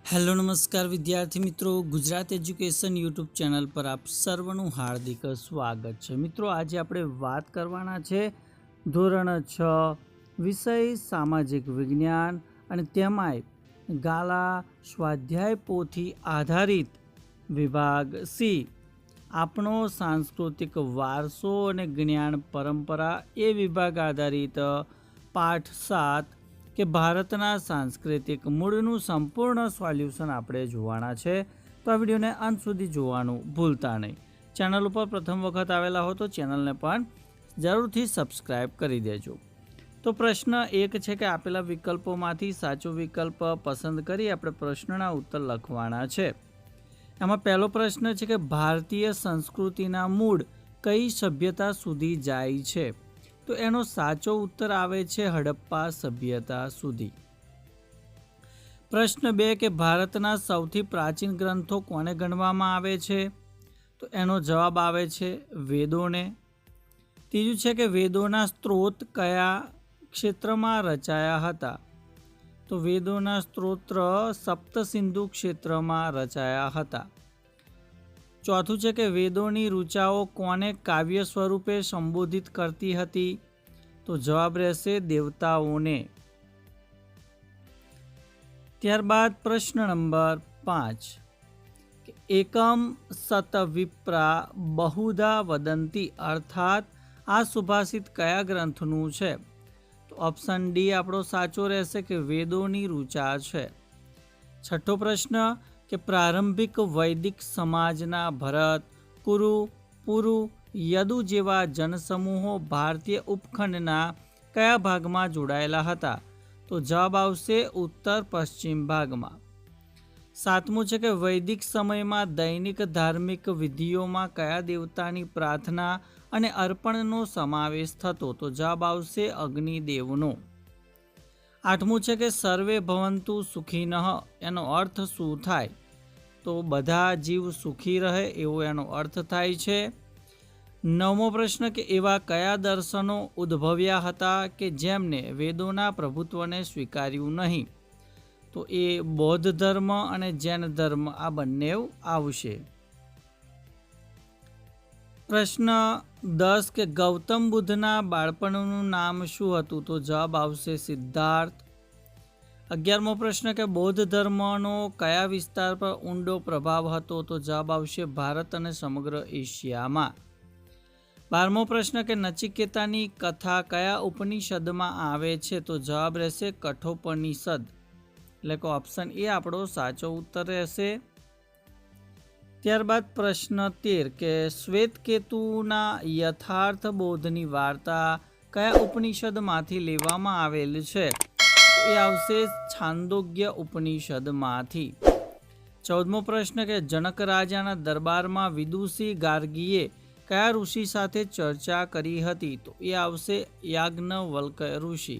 Hello નમસ્કાર વિદ્યાર્થી મિત્રો, ગુજરાત એજ્યુકેશન યુટ્યુબ ચેનલ પર આપ સર્વનું હાર્દિક સ્વાગત છે। મિત્રો, આજે આપણે વાત કરવાના છે ધોરણ 6 વિષય સામાજિક વિજ્ઞાન અને તેમાંય ગાલા સ્વાધ્યાય પોથી આધારિત વિભાગ સી આપણો સાંસ્કૃતિક વારસો અને જ્ઞાન પરંપરા એ વિભાગ આધારિત પાઠ 7 કે ભારતના સાંસ્કૃતિક મૂળનું સંપૂર્ણ સોલ્યુશન આપણે જોવાના છે। તો આ વિડીયોને અંત સુધી જોવાનું ભૂલતા નહીં। ચેનલ ઉપર પ્રથમ વખત આવેલા હો તો ચેનલને પણ જરૂરથી સબસ્ક્રાઈબ કરી દેજો। તો પ્રશ્ન 1 છે કે આપેલા વિકલ્પોમાંથી સાચો વિકલ્પ પસંદ કરી આપણે પ્રશ્નના ઉત્તર લખવાના છે। એમાં પહેલો પ્રશ્ન છે કે ભારતીય સંસ્કૃતિના મૂળ કઈ સભ્યતા સુધી જાય છે? તો એનો સાચો ઉત્તર આવે છે હડપ્પા સભ્યતા સુધી। પ્રશ્ન 2 કે ભારતના સૌથી પ્રાચીન ગ્રંથો કોને ગણવામાં આવે છે? તો એનો જવાબ આવે છે વેદોને। ત્રીજું છે કે વેદોના સ્ત્રોત કયા ક્ષેત્રમાં રચાયા હતા? તો વેદોના સ્ત્રોત સપ્તસિંધુ ક્ષેત્રમાં રચાયા હતા। ચોથું છે કે વેદોની ઋચાઓ કોને કાવ્ય સ્વરૂપે સંબોધિત કરતી હતી? તો જવાબ રહેશે દેવતાઓને। ત્યારબાદ પ્રશ્ન નંબર 5 કે એકમ સત વિપ્રા બહુધા વદંતી અર્થાત આ સુભાષિત કયા ગ્રંથનું છે? તો ઓપ્શન ડી આપણો સાચો રહેશે કે વેદોની ઋચા છે। છઠ્ઠો પ્રશ્ન કે પ્રારંભિક વૈદિક સમાજના ભરત, કુરુ, પુરુ, યદુ જેવા જનસમૂહો ભારતીય ઉપખંડના કયા ભાગમાં જોડાયેલા હતા? તો જવાબ આવશે ઉત્તર પશ્ચિમ ભાગમાં। સાતમું છે કે વૈદિક સમયમાં દૈનિક ધાર્મિક વિધિઓમાં કયા દેવતાની પ્રાર્થના અને અર્પણનો સમાવેશ થતો? તો જવાબ આવશે અગ્નિદેવનો। આઠમું છે કે સર્વે ભવંતુ સુખીનઃ એનો અર્થ શું થાય? તો બધા જીવ સુખી રહે એવો એનો અર્થ થાય છે। નવમો પ્રશ્ન કે એવા કયા દર્શનો ઉદ્ભવ્યા હતા કે જેમને વેદોના પ્રભુત્વને સ્વીકાર્યું નહીં? તો એ બૌદ્ધ ધર્મ અને જૈન ધર્મ આ બંને આવશે। પ્રશ્ન 10 કે ગૌતમ બુદ્ધના બાળપણનું નામ શું હતું? તો જવાબ આવશે સિદ્ધાર્થ। 11મો પ્રશ્ન કે બૌદ્ધ ધર્મનો કયા વિસ્તાર પર ઊંડો પ્રભાવ હતો? તો જવાબ આવશે ભારત અને સમગ્ર એશિયામાં। 12મો પ્રશ્ન કે નચિકેતાની કથા કયા ઉપનિષદમાં આવે છે? તો જવાબ રહેશે કઠોપનિષદ, એટલે કે ઓપ્શન એ આપણો સાચો ઉત્તર રહેશે। ત્યારબાદ પ્રશ્ન 13 કે શ્વેતકેતુના યથાર્થ બોધની વાર્તા કયા ઉપનિષદમાંથી લેવામાં આવેલ છે? એ આવશે છાંદોગ્ય ઉપનિષદમાંથી। 14મો પ્રશ્ન કે જનક રાજાના દરબારમાં વિદુષી ગાર્ગીએ કયા ઋષિ સાથે ચર્ચા કરી હતી? તો એ આવશે યાજ્ઞવલ્ક ઋષિ।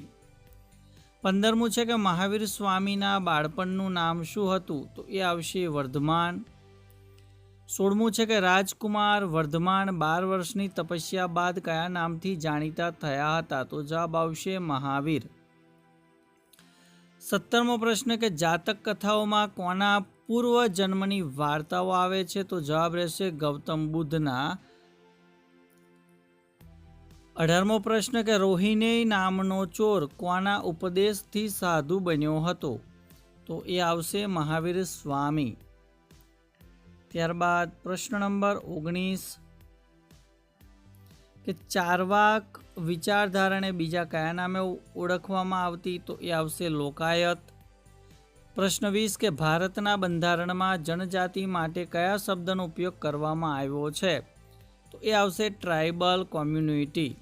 15મું છે કે મહાવીર સ્વામીના બાળપણનું નામ શું હતું? તો એ આવશે વર્ધમાન। 16મું છે કે રાજકુમાર વર્ધમાન 12 વર્ષની તપસ્યા બાદ કયા નામથી જાણીતા થયા હતા? તો જવાબ આવશે મહાવીર। 17મો પ્રશ્ન કે જાતક કથાઓમાં કોના પૂર્વ જન્મની વાર્તાઓ આવે છે? તો જવાબ રહેશે ગૌતમ બુદ્ધના। 18મો પ્રશ્ન કે રોહિણી નામનો ચોર કોના ઉપદેશથી સાધુ બન્યો હતો? તો એ આવશે મહાવીર સ્વામી। ત્યારબાદ પ્રશ્ન નંબર 19 કે ચાર્વાક વિચારધારાને બીજા કયા નામે ઓળખવામાં આવતી? તો એ આવશે લોકાયત। પ્રશ્ન 20 કે ભારતના બંધારણમાં જનજાતિ માટે કયા શબ્દનો ઉપયોગ કરવામાં આવ્યો છે? તો એ આવશે ટ્રાઇબલ કોમ્યુનિટી।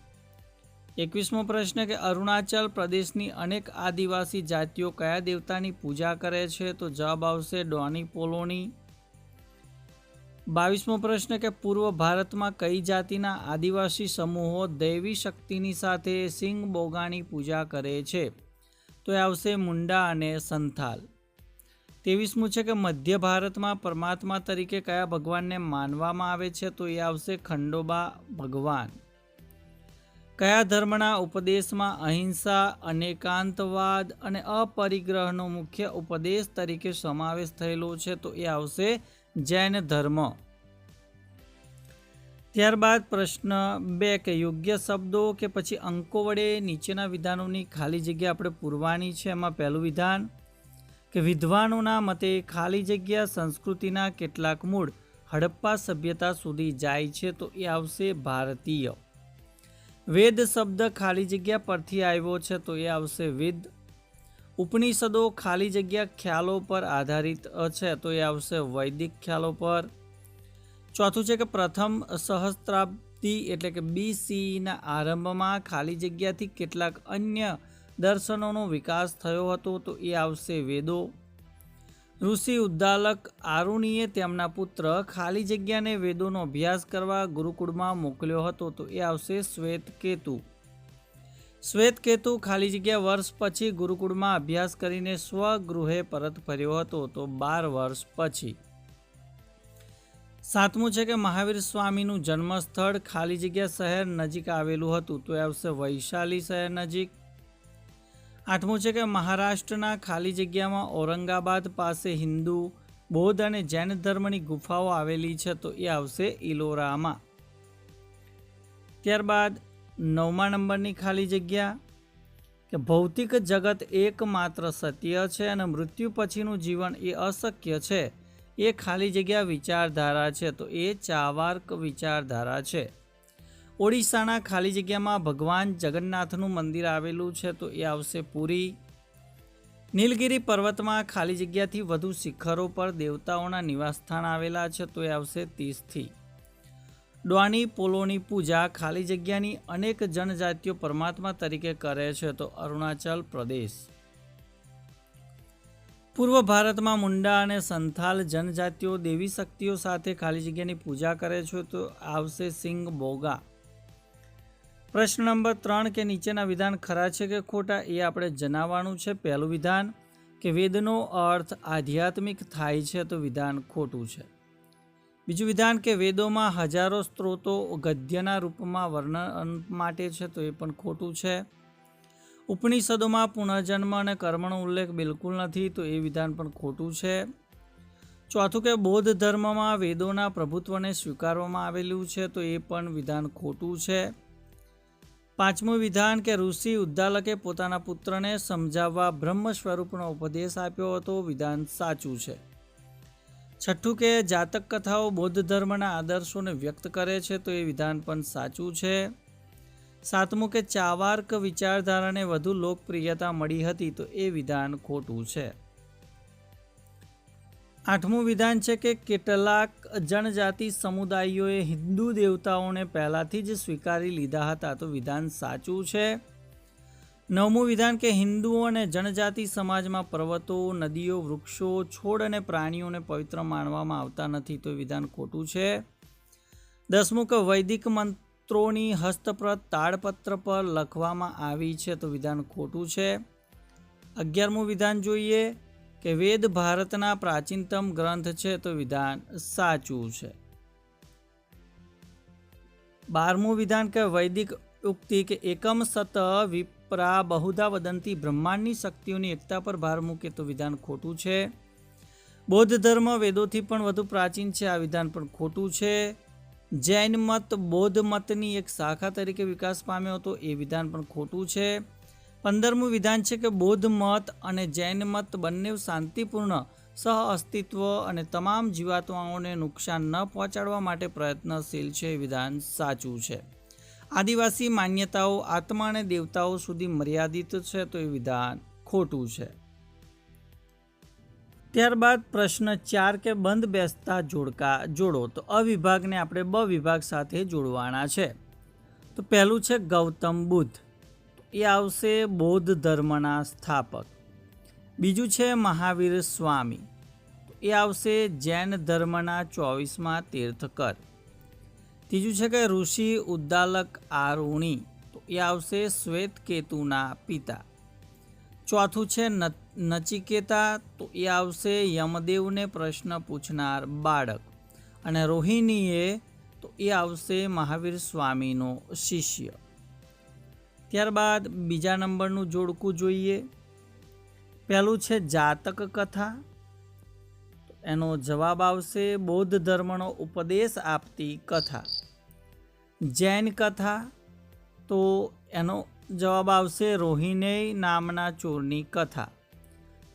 21મો પ્રશ્ન કે અરુણાચલ પ્રદેશની અનેક આદિવાસી જાતિઓ કયા દેવતાની પૂજા કરે છે? તો જવાબ આવશે ડોની પોલોની। 22મો પ્રશ્ન કે પૂર્વ ભારતમાં કઈ જાતિના આદિવાસી સમૂહો દૈવી શક્તિની સાથે સિંગ બોગાની પૂજા કરે છે? તો એ આવશે મુંડા અને સંથાલ। 23મું છે કે મધ્ય ભારતમાં પરમાત્મા તરીકે કયા ભગવાનને માનવામાં આવે છે? તો એ આવશે ખંડોબા ભગવાન। કયા ધર્મના ઉપદેશમાં અહિંસા, અનેકાંતવાદ અને અપરિગ્રહનો મુખ્ય ઉપદેશ તરીકે સમાવેશ થયેલો છે? તો એ આવશે જૈન ધર્મ. ત્યારબાદ પ્રશ્ન 2 કે યોગ્ય શબ્દો કે પછી અંકો વડે નીચેના વિધાનોની ખાલી જગ્યા આપણે પૂરવાની છે. એમાં પહેલું વિધાન કે વિદ્વાનોના મતે ખાલી જગ્યા સંસ્કૃતિના કેટલાક મૂળ હડપ્પા સભ્યતા સુધી જાય છે. તો એ આવશે ભારતીય. વેદ શબ્દ ખાલી જગ્યા પરથી આવ્યો છે. તો એ આવશે વેદ. ઉપનિષદો ખાલી જગ્યા ખ્યાલો પર આધારિત છે. તો એ આવશે વૈદિક ખ્યાલો પર. ચોથું છે કે પ્રથમ સહસ્ત્રાબ્દી એટલે કે BCEના આરંભમાં ખાલી જગ્યાથી કેટલાક અન્ય દર્શનોનો વિકાસ થયો હતો. તો એ આવશે વેદો. ઋષિ ઉદ્દાલક આરુણીએ તેમના પુત્ર ખાલી જગ્યાને વેદોનો અભ્યાસ કરવા ગુરુકુળમાં મોકલ્યો હતો. તો એ આવશે શ્વેતકેતુ. શ્વેતકેતુ ખાલી જગ્યા વર્ષ પછી ગુરુકુળમાં અભ્યાસ કરીને સ્વગૃહે પરત ફર્યો હતો. તો 12 વર્ષ પછી. સાતમું છે કે મહાવીર સ્વામીનું જન્મસ્થળ ખાલી જગ્યા શહેર નજીક આવેલું હતું. તો એ આવશે વૈશાલી શહેર નજીક. આઠમું છે કે મહારાષ્ટ્રના ખાલી જગ્યામાં ઔરંગાબાદ પાસે હિન્દુ, બૌદ્ધ અને જૈન ધર્મની ગુફાઓ આવેલી છે. તો એ આવશે ઇલોરામાં. ત્યારબાદ 9મા નંબરની ખાલી જગ્યા કે ભૌતિક જગત એકમાત્ર સત્ય છે અને મૃત્યુ પછીનું જીવન એ અશક્ય છે. એ ખાલી જગ્યા વિચારધારા છે. તો એ ચાવાર્ક વિચારધારા છે. ઓડિશાના ખાલી જગ્યામાં ભગવાન જગન્નાથનું મંદિર આવેલું છે. તો એ આવશે પુરી. નીલગિરી પર્વતમાં ખાલી જગ્યાથી વધુ શિખરો પર દેવતાઓના નિવાસસ્થાન આવેલા છે. તો એ આવશે 30થી. ડ્વાની પોલોની પૂજા ખાલી જગ્યાની અનેક જનજાતિઓ પરમાત્મા તરીકે કરે છે. તો અરુણાચલ પ્રદેશ. પૂર્વ ભારતમાં મુંડા અને સંથાલ જનજાતિઓ દેવી શક્તિઓ સાથે ખાલી જગ્યાની પૂજા કરે છે. તો આવશે સિંગ બોગા. પ્રશ્ન નંબર 3 કે નીચેના વિધાન ખરા છે કે ખોટા એ આપણે જણાવવાનું છે. પહેલું વિધાન કે વેદનો અર્થ આધ્યાત્મિક થાય છે. તો વિધાન ખોટું છે. બીજું વિધાન કે વેદોમાં હજારો સ્ત્રોતો ગદ્યના રૂપમાં વર્ણન માટે છે. તો એ પણ ખોટું છે. ઉપનિષદોમાં પુનર્જન્મ અને કર્મનો ઉલ્લેખ બિલકુલ નથી. તો એ વિધાન પણ ખોટું છે. ચોથું કે બૌદ્ધ ધર્મમાં વેદોના પ્રભુત્વને સ્વીકારવામાં આવેલું છે. તો એ પણ વિધાન ખોટું છે. પાંચમું વિધાન કે ઋષિ ઉદ્દાલકે પોતાના પુત્રને સમજાવવા બ્રહ્મ સ્વરૂપનો ઉપદેશ આપ્યો હતો. વિધાન સાચું છે. છઠ્ઠું કે જાતક કથાઓ બૌદ્ધ ધર્મના આદર્શોને વ્યક્ત કરે છે. તો એ વિધાન પણ સાચું છે. સાતમું કે ચાવાર્ક વિચારધારાને વધુ લોકપ્રિયતા મળી હતી. તો એ વિધાન ખોટું છે. આઠમું વિધાન છે કે કેટલાક જનજાતિ સમુદાયોએ હિન્દુ દેવતાઓને પહેલાથી જ સ્વીકારી લીધા હતા. તો વિધાન સાચું છે. નવમું વિધાન કે હિન્દુઓ અને જનજાતિ સમાજમાં પર્વતો, નદીઓ, વૃક્ષો, છોડ અને પ્રાણીઓને પવિત્ર માનવામાં આવતા નથી. તો વિધાન ખોટું છે. 10મું કે વૈદિક મંત્રોની હસ્તપ્રત તાડપત્ર પર લખવામાં આવી છે. તો વિધાન ખોટું છે. 11મું વિધાન જોઈએ કે વેદ ભારતના પ્રાચીનતમ ગ્રંથ છે. તો વિધાન સાચું છે. 12મું વિધાન કે વૈદિક ઉક્તિ કે એકમ સત વિપ્રા બહુધા વદંતી બ્રહ્માંડની શક્તિઓની એકતા પર ભાર મૂકે. તો વિધાન ખોટું છે. બૌદ્ધ ધર્મ વેદોથી પણ વધુ પ્રાચીન છે. આ વિધાન પણ ખોટું છે. જૈન મત બૌદ્ધ મતની એક શાખા તરીકે વિકાસ પામ્યો હતો. એ વિધાન પણ ખોટું છે. 15મું વિધાન છે કે બૌદ્ધ મત અને જૈન મત બંને શાંતિપૂર્ણ સહઅસ્તિત્વ અને તમામ જીવાત્માઓને નુકસાન ન પહોંચાડવા માટે પ્રયત્નશીલ છે. વિધાન સાચું છે. આદિવાસી માન્યતાઓ આત્મા અને દેવતાઓ સુધી મર્યાદિત છે. તો એ વિધાન ખોટું છે. ત્યારબાદ પ્રશ્ન 4 કે બંધ બેસતા જોડકા જોડો. તો અ વિભાગને આપણે બ વિભાગ સાથે જોડવાના છે. તો પહેલું છે ગૌતમ બુદ્ધ. એ આવશે બૌદ્ધ ધર્મના સ્થાપક. બીજું છે મહાવીર સ્વામી. એ આવશે જૈન ધર્મના 24મા તીર્થકર. ત્રીજું છે કે ઋષિ ઉદ્દાલક આરુણી. તો એ આવશે શ્વેતકેતુના પિતા. ચોથું છે નચિકેતા. તો એ આવશે યમદેવને પ્રશ્ન પૂછનાર બાળક. અને રોહિણીએ તો એ આવશે મહાવીર સ્વામીનો શિષ્ય. ત્યારબાદ બીજા નંબરનું જોડકું જોઈએ. પહેલું છે જાતક કથા. એનો જવાબ આવશે બૌદ્ધ ધર્મનો ઉપદેશ આપતી કથા. જૈન કથા, તો એનો જવાબ આવશે રોહિણેય નામના ચોરની કથા.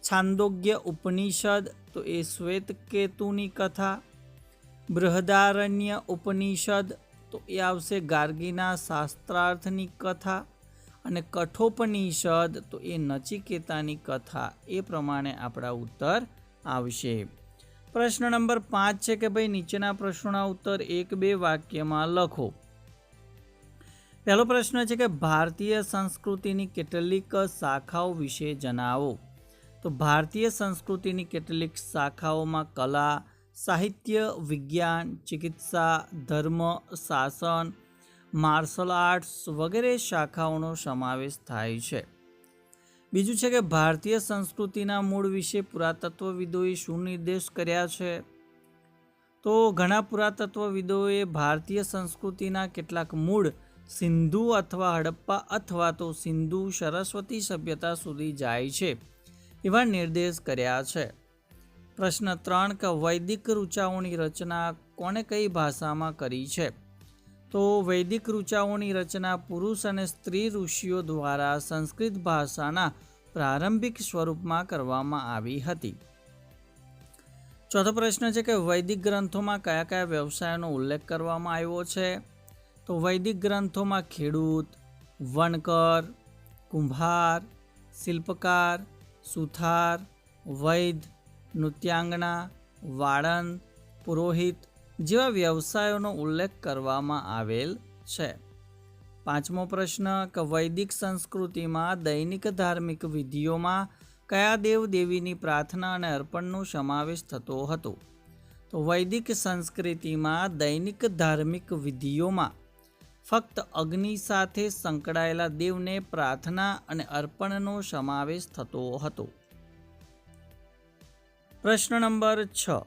છાંદોગ્ય ઉપનિષદ, તો એ શ્વેતકેતુની કથા. બૃહદારણ્ય ઉપનિષદ, તો એ આવશે ગાર્ગીના શાસ્ત્રાર્થની કથા. અને કઠોપનિષદ, તો એ નચિકેતાની કથા. એ પ્રમાણે આપણા ઉત્તર આવશે. પ્રશ્ન નંબર 5 છે કે ભાઈ નીચેના પ્રશ્નોના ઉત્તર 1-2 વાક્યમાં લખો. પહેલો પ્રશ્ન છે કે ભારતીય સંસ્કૃતિની કેટલીક શાખાઓ વિશે જણાવો. તો ભારતીય સંસ્કૃતિની કેટલીક શાખાઓમાં કલા, સાહિત્ય, વિજ્ઞાન, ચિકિત્સા, ધર્મ, શાસન, માર્શલ આર્ટ્સ વગેરે શાખાઓનો સમાવેશ થાય છે. બીજું છે કે ભારતીય સંસ્કૃતિના મૂળ વિશે પુરાતત્વવિદોએ શું નિર્દેશ કર્યા છે. તો ઘણા પુરાતત્વવિદોએ ભારતીય સંસ્કૃતિના કેટલાક મૂળ સિંધુ અથવા હડપ્પા અથવા તો સિંધુ સરસ્વતી સભ્યતા સુધી જાય છે એવા નિર્દેશ કર્યા છે. પ્રશ્ન 3 કે વૈદિક ઋચાઓની રચના કોણે કઈ ભાષામાં કરી છે. તો વૈદિક ઋચાઓની રચના પુરુષ અને સ્ત્રી ઋષિઓ દ્વારા સંસ્કૃત ભાષાના પ્રારંભિક સ્વરૂપમાં કરવામાં આવી હતી. ચોથો પ્રશ્ન છે કે વૈદિક ગ્રંથોમાં કયા કયા વ્યવસાયોનો ઉલ્લેખ કરવામાં આવ્યો છે. તો વૈદિક ગ્રંથોમાં ખેડૂત, વણકર, કુંભાર, શિલ્પકાર, સુથાર, વૈદ, નૃત્યાંગના, વાળંદ, પુરોહિત જેવા વ્યવસાયોનો ઉલ્લેખ કરવામાં આવેલ છે. પાંચમો પ્રશ્ન કે વૈદિક સંસ્કૃતિમાં દૈનિક ધાર્મિક વિધિઓમાં કયા દેવ દેવીની પ્રાર્થના અને અર્પણનો સમાવેશ થતો હતો. તો વૈદિક સંસ્કૃતિમાં દૈનિક ધાર્મિક વિધિઓમાં ફક્ત અગ્નિ સાથે સંકળાયેલા દેવને પ્રાર્થના અને અર્પણનો સમાવેશ થતો હતો. પ્રશ્ન નંબર 6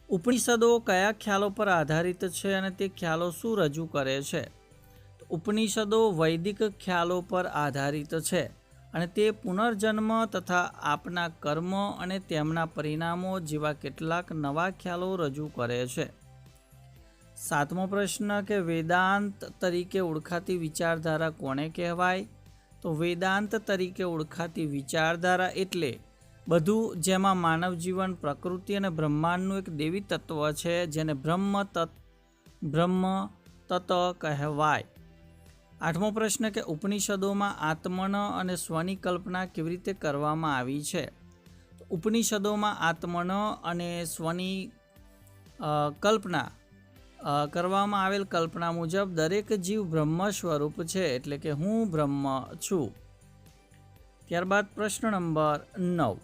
ઉપનિષદો કયા ખ્યાલો પર આધારિત છે અને તે ખ્યાલો શું રજૂ કરે છે. તો ઉપનિષદો વૈદિક ખ્યાલો પર આધારિત છે અને તે પુનર્જન્મ તથા આપના કર્મ અને તેમના પરિણામો જેવા કેટલાક નવા ખ્યાલો રજૂ કરે છે. સાતમો પ્રશ્ન કે વેદાંત તરીકે ઓળખાતી વિચારધારા કોને કહેવાય. તો વેદાંત તરીકે ઓળખાતી વિચારધારા એટલે બધું જેમાં માનવ જીવન, પ્રકૃતિ અને બ્રહ્માંડનું એક દેવી તત્વ છે જેને બ્રહ્મ તત્વ કહેવાય. આઠમો પ્રશ્ન કે ઉપનિષદોમાં આત્મન અને સ્વની કલ્પના કેવી રીતે કરવામાં આવી છે. ઉપનિષદોમાં આત્મન અને સ્વની કલ્પના કરવામાં આવેલ કલ્પના મુજબ દરેક જીવ બ્રહ્મ સ્વરૂપ છે, એટલે કે હું બ્રહ્મ છું. ત્યારબાદ પ્રશ્ન નંબર 9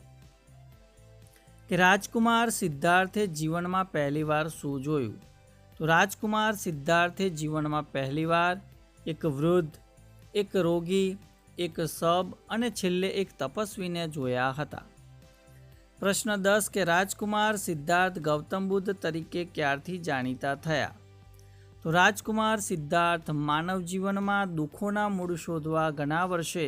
કે રાજકુમાર સિદ્ધાર્થે જીવનમાં પહેલીવાર શું જોયું. તો રાજકુમાર સિદ્ધાર્થે જીવનમાં પહેલીવાર એક વૃદ્ધ, એક રોગી, એક શબ અને છેલ્લે એક તપસ્વીને જોયા હતા. પ્રશ્ન 10 કે રાજકુમાર સિદ્ધાર્થ ગૌતમ બુદ્ધ તરીકે ક્યારથી જાણીતા થયા. તો રાજકુમાર સિદ્ધાર્થ માનવ જીવનમાં દુઃખોના મૂળ શોધવા ઘણા વર્ષે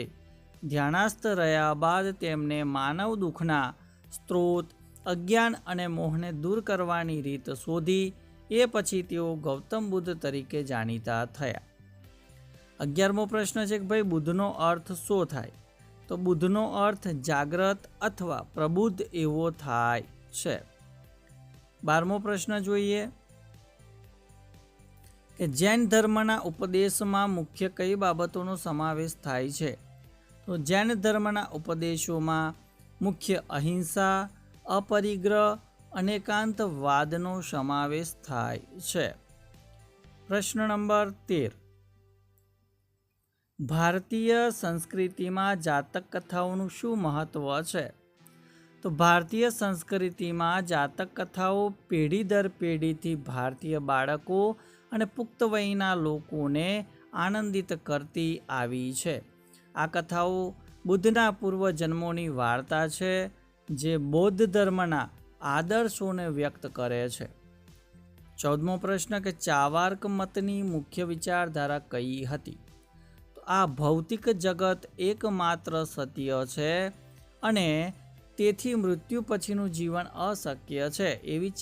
ધ્યાનાસ્થ રહ્યા બાદ તેમને માનવ દુઃખના સ્ત્રોત, અજ્ઞાન અને મોહને દૂર કરવાની રીત શોધી એ પછી તેઓ ગૌતમ બુદ્ધ તરીકે જાણીતા થયા. 11મો પ્રશ્ન છે કે ભાઈ બુદ્ધનો અર્થ શું થાય. તો બુદ્ધનો અર્થ જાગ્રત અથવા પ્રબુદ્ધ એવો થાય છે. 12મો પ્રશ્ન જોઈએ કે જૈન ધર્મના ઉપદેશમાં મુખ્ય કઈ બાબતોનો સમાવેશ થાય છે. તો જૈન ધર્મના ઉપદેશોમાં મુખ્ય અહિંસા, અપરિગ્રહ અને એકાંતવાદનો સમાવેશ થાય છે. પ્રશ્ન નંબર 13 ભારતીય સંસ્કૃતિમાં જાતક કથાઓનું શું મહત્વ છે. તો ભારતીય સંસ્કૃતિમાં જાતક કથાઓ પેઢી દર પેઢીથી ભારતીય બાળકો અને પુખ્ત વયના લોકોને આનંદિત કરતી આવી છે. આ કથાઓ બુદ્ધના પૂર્વજન્મોની વાર્તા છે જે બૌદ્ધ ધર્મના આદર્શોને વ્યક્ત કરે છે. 14મો પ્રશ્ન કે ચાવાર્ક મતની મુખ્ય વિચારધારા કઈ હતી. આ ભૌતિક જગત એકમાત્ર સત્ય છે અને તેથી મૃત્યુ પછીનું જીવન અશક્ય છે એવી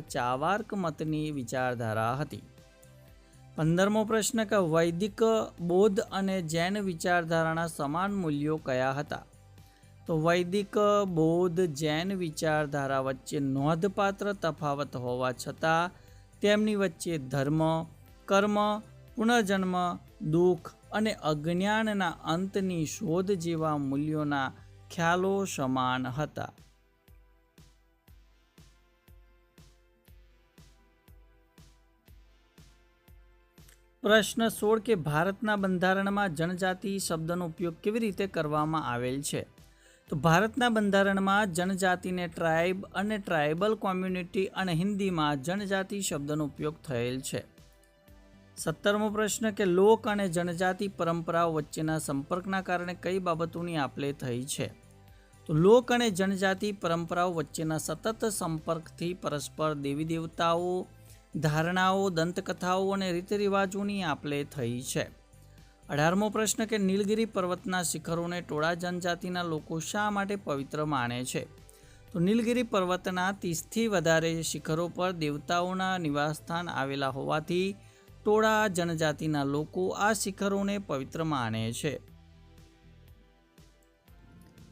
ચાવાર્ક મતની વિચારધારા હતી. 15મો પ્રશ્ન કે વૈદિક બૌદ્ધ અને જૈન વિચારધારાના સમાન મૂલ્યો કયા હતા? તો વૈદિક બૌદ્ધ જૈન વિચારધારા વચ્ચે નોંધપાત્ર તફાવત હોવા છતાં તેમની વચ્ચે ધર્મ, કર્મ, પુનર્જન્મ, દુઃખ અને અજ્ઞાનના અંતની શોધ જેવા મૂલ્યોના ખ્યાલો સમાન હતા. પ્રશ્ન 16 કે ભારતના બંધારણમાં જનજાતિ શબ્દનો ઉપયોગ કેવી રીતે કરવામાં આવેલ છે? તો ભારતના બંધારણમાં જનજાતિને ટ્રાઇબ અને ટ્રાઇબલ કોમ્યુનિટી અને હિન્દીમાં જનજાતિ શબ્દનો ઉપયોગ થયેલ છે. 17મો પ્રશ્ન કે લોક અને જનજાતિ પરંપરાઓ વચ્ચેના સંપર્કના કારણે કઈ બાબતોની આપલે થઈ છે? તો લોક અને જનજાતિ પરંપરાઓ વચ્ચેના સતત સંપર્કથી પરસ્પર દેવી દેવતાઓ, ધારણાઓ, દંતકથાઓ અને રીતરિવાજોની આપલે થઈ છે. 18મો પ્રશ્ન કે નીલગિરી પર્વતના શિખરોને ટોળા જનજાતિના લોકો શા માટે પવિત્ર માને છે? તો નીલગિરી પર્વતના 30થી વધારે શિખરો પર દેવતાઓના નિવાસસ્થાન આવેલા હોવાથી ટોળા જનજાતિના લોકો આ શિખરોને પવિત્ર માને છે.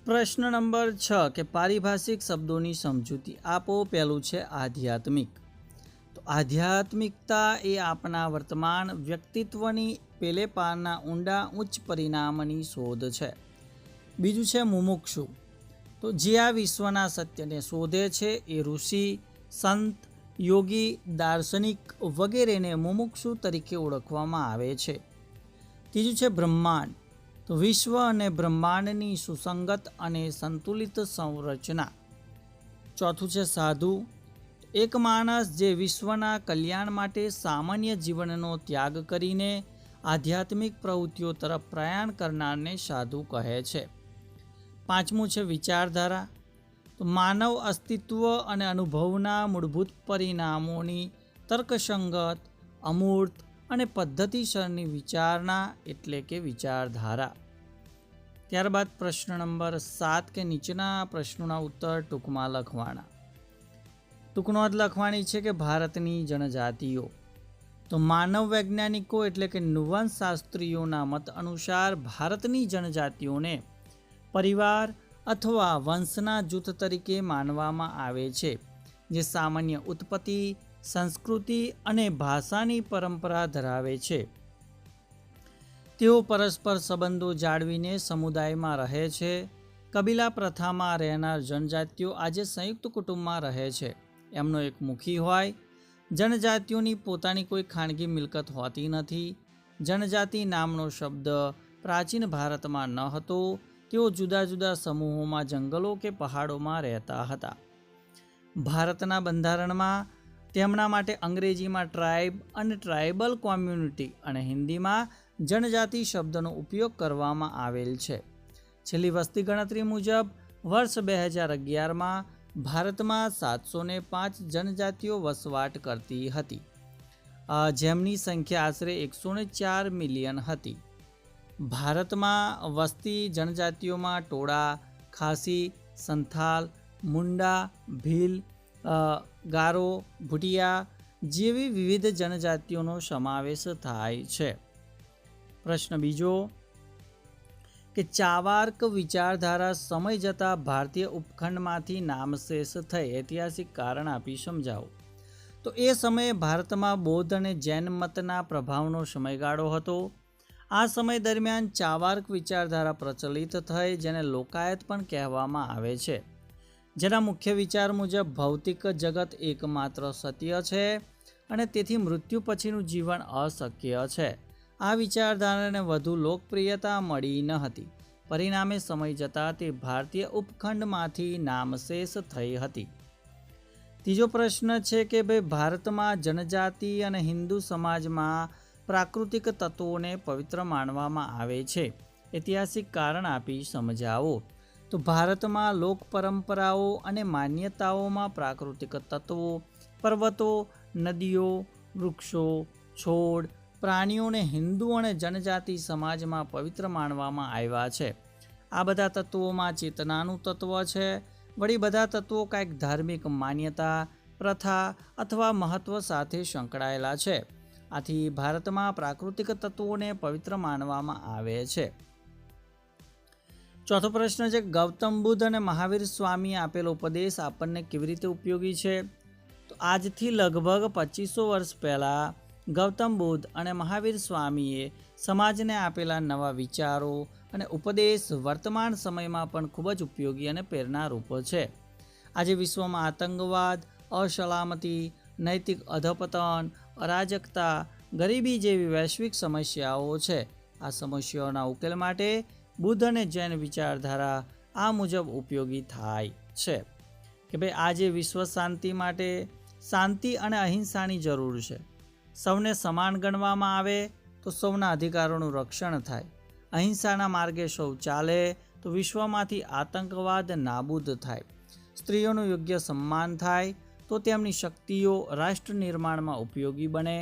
પ્રશ્ન નંબર 6 કે પારિભાષિક શબ્દોની સમજૂતી આપો. પહેલું છે આધ્યાત્મિક. તો આધ્યાત્મિકતા એ આપણા વર્તમાન વ્યક્તિત્વની પેલે પારના ઊંડા ઉચ્ચ પરિણામની શોધ છે. બીજું છે મુમુક્ષુ. તો જે આ વિશ્વના સત્યને શોધે છે એ ઋષિ, સંત, યોગી, દાર્શનિક વગેરેને મુમુક્ષુ તરીકે ઓળખવામાં આવે છે. ત્રીજું છે બ્રહ્માંડ. તો વિશ્વ અને બ્રહ્માંડની સુસંગત અને સંતુલિત સંરચના. ચોથું છે સાધુ. એક માણસ જે વિશ્વના કલ્યાણ માટે સામાન્ય જીવનનો ત્યાગ કરીને આધ્યાત્મિક પ્રવૃત્તિઓ તરફ પ્રયાણ કરનારને સાધુ કહે છે. પાંચમું છે વિચારધારા. તો માનવ અસ્તિત્વ અને અનુભવના મૂળભૂત પરિણામોની તર્કસંગત, અમૂર્ત અને પદ્ધતિસરની વિચારણા એટલે કે વિચારધારા. ત્યારબાદ પ્રશ્ન નંબર 7 કે નીચેના પ્રશ્નોના ઉત્તર ટૂંકમાં લખવાના. ટૂંક નોંધ લખવાની છે કે ભારતની જનજાતિઓ. તો માનવ વૈજ્ઞાનિકો એટલે કે નુવંશશાસ્ત્રીઓના મત અનુસાર ભારતની જનજાતિઓને પરિવાર અથવા વંશના જૂથ તરીકે માનવામાં આવે છે, જે સામાન્ય ઉત્પત્તિ, સંસ્કૃતિ અને ભાષાની પરંપરા ધરાવે છે. તેઓ પરસ્પર સંબંધો જાળવીને સમુદાયમાં રહે છે. કબીલા પ્રથામાં રહેનાર જનજાતિઓ આજે સંયુક્ત કુટુંબમાં રહે છે. એમનો એક મુખી હોય. જનજાતિઓની પોતાની કોઈ ખાનગી મિલકત હોતી નથી. જનજાતિ નામનો શબ્દ પ્રાચીન ભારતમાં ન હતો. તેઓ જુદા જુદા સમૂહોમાં જંગલો કે પહાડોમાં રહેતા હતા. ભારતના બંધારણમાં તેમના માટે અંગ્રેજીમાં ટ્રાઇબ અને ટ્રાઇબલ કોમ્યુનિટી અને હિન્દીમાં જનજાતિ શબ્દનો ઉપયોગ કરવામાં આવેલ છે. છેલ્લી વસ્તી ગણતરી મુજબ વર્ષ 2011માં ભારતમાં 705 જનજાતિઓ વસવાટ કરતી હતી, જેમની સંખ્યા આશરે 104 મિલિયન હતી. ભારતમાં વસતી જનજાતિઓમાં ટોળા, ખાસી, સંથાલ, મુંડા, ભીલ, ગારો, ભુટિયા જેવી વિવિધ જનજાતિઓનો સમાવેશ થાય છે. પ્રશ્ન બીજો કે ચાવાર્ક વિચારધારા સમય જતાં ભારતીય ઉપખંડમાંથી નામશેષ થઈ. ઐતિહાસિક કારણ આપી સમજાવો. તો એ સમયે ભારતમાં બૌદ્ધ અને જૈન મતના પ્રભાવનો સમયગાળો હતો. આ સમય દરમિયાન ચાવાર્ક વિચારધારા પ્રચલિત થઈ, જેને લોકાયત પણ કહેવામાં આવે છે. જેના મુખ્ય વિચાર મુજબ ભૌતિક જગત એકમાત્ર સત્ય છે અને તેથી મૃત્યુ પછીનું જીવન અશક્ય છે. આ વિચારધારાને વધુ લોકપ્રિયતા મળી ન હતી. પરિણામે સમય જતાં તે ભારતીય ઉપખંડમાંથી નામશેષ થઈ હતી. ત્રીજો પ્રશ્ન છે કે ભાઈ ભારતમાં જનજાતિ અને હિન્દુ સમાજમાં પ્રાકૃતિક તત્વોને પવિત્ર માનવામાં આવે છે. ઐતિહાસિક કારણ આપી સમજાવો. તો ભારતમાં લોક પરંપરાઓ અને માન્યતાઓમાં પ્રાકૃતિક તત્વો, પર્વતો, નદીઓ, વૃક્ષો, છોડ, પ્રાણીઓને હિન્દુ અને જનજાતિ સમાજમાં પવિત્ર માનવામાં આવ્યા છે. આ બધા તત્વોમાં ચેતનાનું તત્વ છે. વળી બધા તત્વો કંઈક ધાર્મિક માન્યતા, પ્રથા અથવા મહત્વ સાથે સંકળાયેલા છે. આથી ભારતમાં પ્રાકૃતિક તત્વોને પવિત્ર માનવામાં આવે છે. ચોથો પ્રશ્ન છે, ગૌતમ બુદ્ધ અને મહાવીર સ્વામીએ આપેલો ઉપદેશ આપણને કેવી રીતે ઉપયોગી છે? તો આજથી લગભગ 2500 વર્ષ પહેલાં ગૌતમ બુદ્ધ અને મહાવીર સ્વામીએ સમાજને આપેલા નવા વિચારો અને ઉપદેશ વર્તમાન સમયમાં પણ ખૂબ જ ઉપયોગી અને પ્રેરણારૂપ છે. આજે વિશ્વમાં આતંકવાદ, અસલામતી, નૈતિક અધપતન, અરાજકતા, ગરીબી જેવી વૈશ્વિક સમસ્યાઓ છે. આ સમસ્યાઓના ઉકેલ માટે બુદ્ધ અને જૈન વિચારધારા આ મુજબ ઉપયોગી થાય છે કે ભાઈ આજે વિશ્વ શાંતિ માટે શાંતિ અને અહિંસાની જરૂર છે. સૌને સમાન ગણવામાં આવે તો સૌના અધિકારોનું રક્ષણ થાય. અહિંસાના માર્ગે સૌ ચાલે તો વિશ્વમાંથી આતંકવાદ નાબૂદ થાય. સ્ત્રીઓનું યોગ્ય સન્માન થાય તો તેમની શક્તિઓ રાષ્ટ્ર નિર્માણમાં ઉપયોગી બને.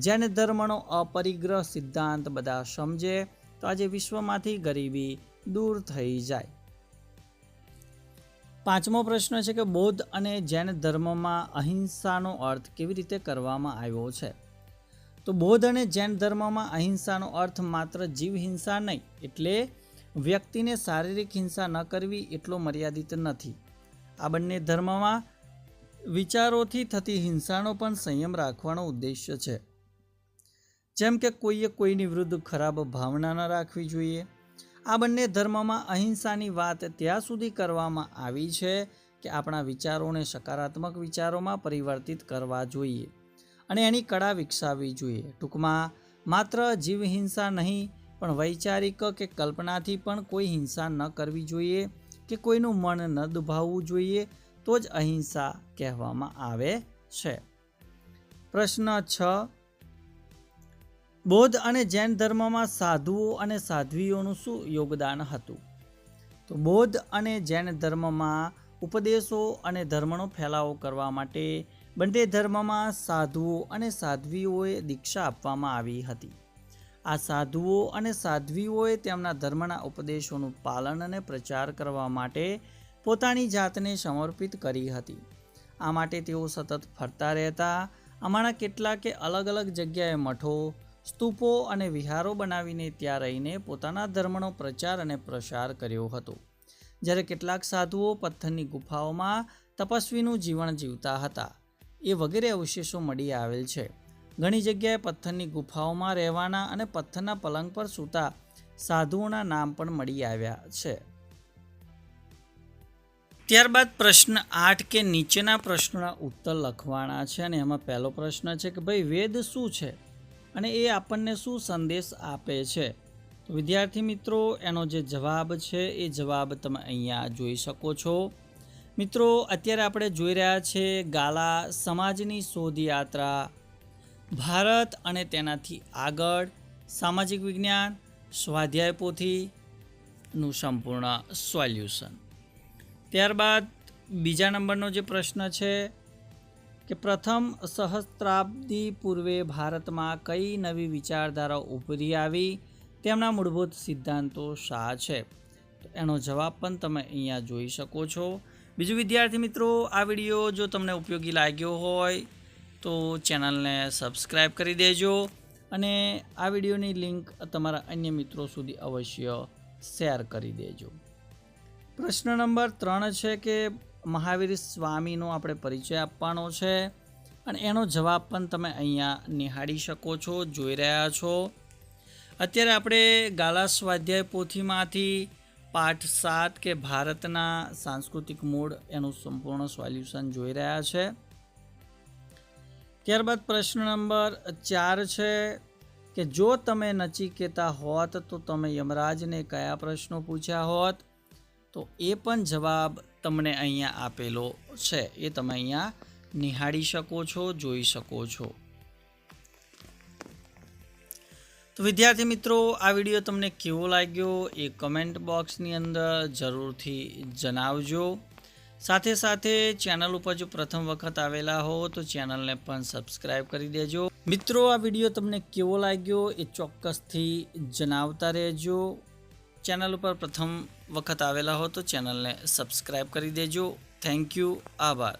જૈન ધર્મનો અપરિગ્રહ સિદ્ધાંત બધા સમજે તો આજે વિશ્વમાંથી ગરીબી દૂર થઈ જાય. પાંચમો પ્રશ્ન છે કે બૌદ્ધ અને જૈન ધર્મમાં અહિંસાનો અર્થ કેવી રીતે કરવામાં આવ્યો છે? તો બૌદ્ધ અને જૈન ધર્મમાં અહિંસાનો અર્થ માત્ર જીવ હિંસા નહીં, એટલે વ્યક્તિને શારીરિક હિંસા ન કરવી એટલો મર્યાદિત નથી. આ બંને ધર્મમાં વિચારોથી થતી હિંસાનો પણ સંયમ રાખવાનો ઉદ્દેશ્ય છે. જેમ કે કોઈએ કોઈની વિરુદ્ધ ખરાબ ભાવના ન રાખવી જોઈએ. આ બંને ધર્મમાં અહિંસાની વાત ત્યાં સુધી કરવામાં આવી છે કે આપણા વિચારોને સકારાત્મક વિચારોમાં પરિવર્તિત કરવા જોઈએ અને એની કળા વિકસાવવી જોઈએ. ટૂંકમાં માત્ર જીવ હિંસા નહીં પણ વૈચારિક કે કલ્પનાથી પણ કોઈ હિંસા ન કરવી જોઈએ કે કોઈનું મન ન દુભાવવું જોઈએ, તો જ અહિંસા કહેવામાં આવે છે. પ્રશ્ન 6, બૌદ્ધ અને જૈન ધર્મમાં સાધુઓ અને સાધ્વીઓનું શું યોગદાન હતું? તો બૌદ્ધ અને જૈન ધર્મમાં ઉપદેશો અને ધર્મનો ફેલાવો કરવા માટે બંને ધર્મમાં સાધુઓ અને સાધ્વીઓએ દીક્ષા આપવામાં આવી હતી. આ સાધુઓ અને સાધ્વીઓએ તેમના ધર્મના ઉપદેશોનું પાલન અને પ્રચાર કરવા માટે પોતાની જાતને સમર્પિત કરી હતી. આ માટે તેઓ સતત ફરતા રહેતા. આમાંના કેટલાકે અલગ અલગ જગ્યાએ મઠો, સ્તૂપો અને વિહારો બનાવીને ત્યાં રહીને પોતાના ધર્મનો પ્રચાર અને પ્રસાર કર્યો હતો. જ્યારે કેટલાક સાધુઓ પથ્થરની ગુફાઓમાં તપસ્વીનું જીવન જીવતા હતા. એ વગેરે અવશેષો મળી આવેલ છે. ઘણી જગ્યાએ પથ્થરની ગુફાઓમાં રહેવાના અને પથ્થરના પલંગ પર સૂતા સાધુઓના નામ પણ મળી આવ્યા છે. ત્યારબાદ પ્રશ્ન 8 કે નીચેના પ્રશ્નોના ઉત્તર લખવાના છે અને એમાં પહેલો પ્રશ્ન છે કે ભાઈ વેદ શું છે અને એ આપણને શું સંદેશ આપે છે? તો વિદ્યાર્થી મિત્રો, એનો જે જવાબ છે એ જવાબ તમે અહીંયા જોઈ શકો છો. મિત્રો, અત્યારે આપણે જોઈ રહ્યા છીએ ગાલા સમાજની શોધ યાત્રા, ભારત અને તેનાથી આગળ, સામાજિક વિજ્ઞાન, સ્વાધ્યાય પોથીનું સંપૂર્ણ સોલ્યુશન. ત્યારબાદ બીજા નંબરનો જે પ્રશ્ન છે કે પ્રથમ સહસ્ત્રાબ્દી પૂર્વે ભારતમાં કઈ નવી વિચારધારાઓ ઉભરી આવી, તેમના મૂળભૂત સિદ્ધાંતો શા છે? તો એનો જવાબ પણ તમે અહીંયા જોઈ શકો છો. બીજું વિદ્યાર્થી મિત્રો, આ વિડીયો જો તમને ઉપયોગી લાગ્યો હોય તો ચેનલને સબસ્ક્રાઈબ કરી દેજો અને આ વિડીયોની લિંક તમારા અન્ય મિત્રો સુધી અવશ્ય શેર કરી દેજો. પ્રશ્ન નંબર 3 છે કે મહાવીર સ્વામીનો આપણે પરિચય આપવાનો છે અને એનો જવાબ પણ તમે અહીંયા નિહાળી શકો છો, જોઈ રહ્યા છો. અત્યારે આપણે ગાલા સ્વાધ્યાય પોથીમાંથી પાઠ 7 કે ભારતના સાંસ્કૃતિક મૂળ એનું સંપૂર્ણ સોલ્યુશન જોઈ રહ્યા છે. ત્યારબાદ પ્રશ્ન નંબર 4 છે કે જો તમે નચિકેતા હોત તો તમે યમરાજને કયા પ્રશ્નો પૂછ્યા હોત? તો એ પણ જવાબ તમને અહીંયા આપેલો છે, એ તમે અહીંયા નિહાળી શકો છો, જોઈ શકો છો. તો વિદ્યાર્થી મિત્રો, આ વિડીયો તમને કેવો લાગ્યો એ કમેન્ટ બોક્સની અંદર જરૂરથી જણાવજો. સાથે ચેનલ ઉપર જો પ્રથમ વખત આવેલા હો તો ચેનલને પણ સબસ્ક્રાઈબ કરી દેજો. મિત્રો, આ વિડીયો તમને કેવો લાગ્યો એ ચોક્કસથી જણાવતા રહેજો. ચેનલ ઉપર પ્રથમ વખત આવેલા હો તો ચેનલને સબસ્ક્રાઈબ કરી દેજો. Thank you. આભાર.